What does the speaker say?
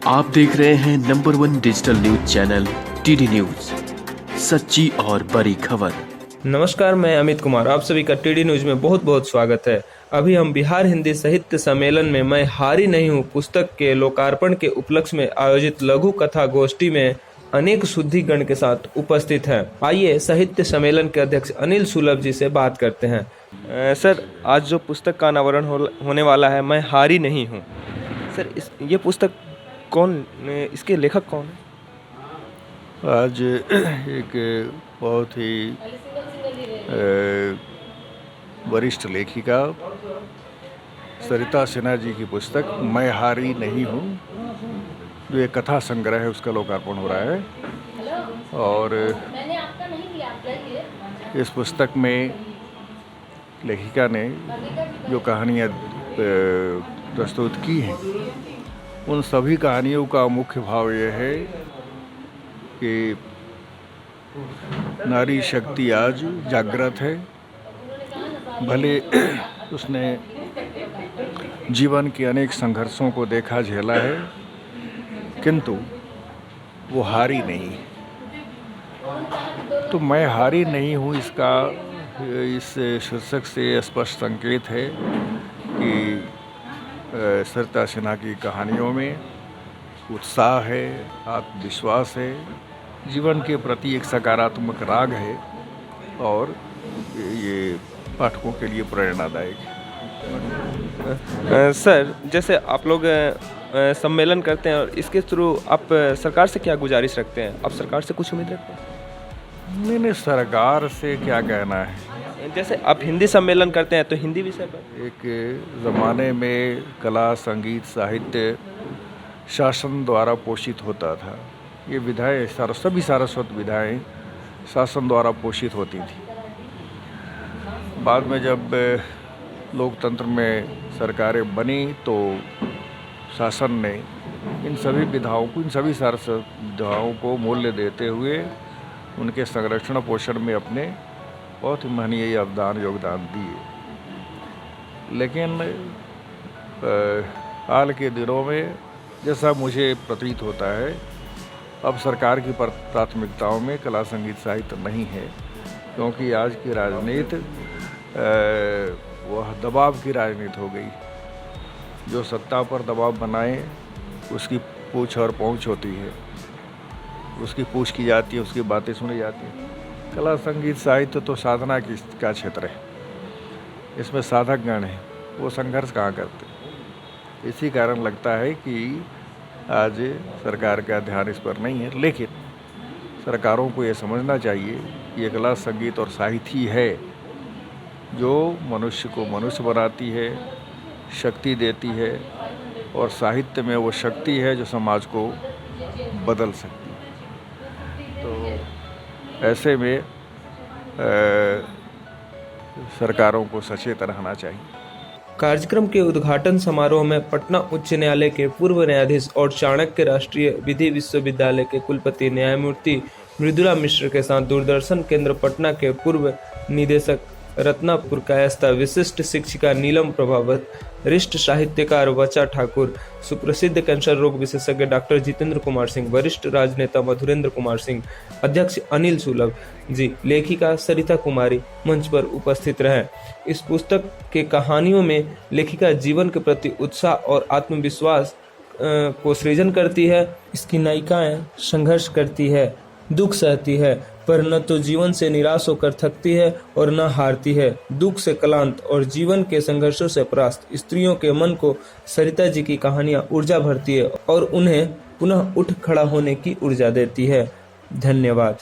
आप देख रहे हैं number 1 digital news channel TD news, सच्ची और बड़ी खबर। नमस्कार, मैं अमित कुमार, आप सभी का टीडी न्यूज में बहुत बहुत स्वागत है। अभी हम बिहार हिंदी साहित्य सम्मेलन में मैं हारी नहीं हूँ पुस्तक के लोकार्पण के उपलक्ष्य में आयोजित लघु कथा गोष्ठी में अनेक शुद्धिगण के साथ उपस्थित हैं। आइए साहित्य सम्मेलन के अध्यक्ष अनिल सुलभ जी से बात करते हैं। सर, आज जो पुस्तक का अनावरण होने वाला है, मैं हारी नहीं हूँ, सर ये पुस्तक कौन, इसके लेखक कौन है? आज एक बहुत ही वरिष्ठ लेखिका सरिता सिन्हा जी की पुस्तक मैं हारी नहीं हूँ, जो एक कथा संग्रह है, उसका लोकार्पण हो रहा है। और इस पुस्तक में लेखिका ने जो कहानियाँ प्रस्तुत की हैं, उन सभी कहानियों का मुख्य भाव यह है कि नारी शक्ति आज जागृत है। भले उसने जीवन के अनेक संघर्षों को देखा, झेला है, किंतु वो हारी नहीं। तो मैं हारी नहीं हूँ, इसका इस शीर्षक से स्पष्ट संकेत है कि सरिता सिन्हा की कहानियों में उत्साह है, आत्मविश्वास है, जीवन के प्रति एक सकारात्मक राग है और ये पाठकों के लिए प्रेरणादायक है। सर, जैसे आप लोग सम्मेलन करते हैं और इसके थ्रू आप सरकार से क्या गुजारिश रखते हैं? आप सरकार से कुछ उम्मीद रखते हैं? नहीं, सरकार से क्या कहना है। जैसे आप हिंदी सम्मेलन करते हैं तो हिंदी विषय पर एक ज़माने में कला, संगीत, साहित्य शासन द्वारा पोषित होता था। ये विधाएँ सभी सारस्वत विधाएँ शासन द्वारा पोषित होती थी। बाद में जब लोकतंत्र में सरकारें बनी तो शासन ने इन सभी विधाओं को, इन सभी सारस्वत विधाओं को मूल्य देते हुए उनके संरक्षण पोषण में अपने बहुत ही महनीय योगदान दिए। लेकिन हाल के दिनों में जैसा मुझे प्रतीत होता है, अब सरकार की प्राथमिकताओं में कला, संगीत, साहित्य नहीं है, क्योंकि आज की राजनीति वह दबाव की राजनीति हो गई। जो सत्ता पर दबाव बनाए उसकी पूछ और पहुँच होती है, उसकी पूछ की जाती है, उसकी बातें सुनी जाती हैं। कला, संगीत, साहित्य तो साधना का क्षेत्र है, इसमें साधक गण हैं, वो संघर्ष कहाँ करते। इसी कारण लगता है कि आज सरकार का ध्यान इस पर नहीं है। लेकिन सरकारों को ये समझना चाहिए कि ये कला, संगीत और साहित्य ही है जो मनुष्य को मनुष्य बनाती है, शक्ति देती है, और साहित्य में वो शक्ति है जो समाज को बदल सकती है। तो ऐसे में सरकारों को सचेत रहना चाहिए। कार्यक्रम के उद्घाटन समारोह में पटना उच्च न्यायालय के पूर्व न्यायाधीश और चाणक्य राष्ट्रीय विधि विश्वविद्यालय के कुलपति न्यायमूर्ति मृदुला मिश्र के साथ दूरदर्शन केंद्र पटना के पूर्व निदेशक रत्नापुर कायस्थ, विशिष्ट शिक्षिका नीलम प्रभावत, वरिष्ठ साहित्यकार वचा ठाकुर, सुप्रसिद्ध कैंसर रोग विशेषज्ञ डॉक्टर जितेंद्र कुमार सिंह, वरिष्ठ राजनेता मधुरेंद्र कुमार सिंह, अध्यक्ष अनिल सुलभ जी, लेखिका सरिता कुमारी मंच पर उपस्थित रहे। इस पुस्तक के कहानियों में लेखिका जीवन के प्रति उत्साह और आत्मविश्वास को सृजन करती है। इसकी नायिकाएं संघर्ष करती है, दुख सहती है, पर न तो जीवन से निराश होकर थकती है और न हारती है। दुख से क्लांत और जीवन के संघर्षों से परास्त स्त्रियों के मन को सरिता जी की कहानियां ऊर्जा भरती है और उन्हें पुनः उठ खड़ा होने की ऊर्जा देती है। धन्यवाद।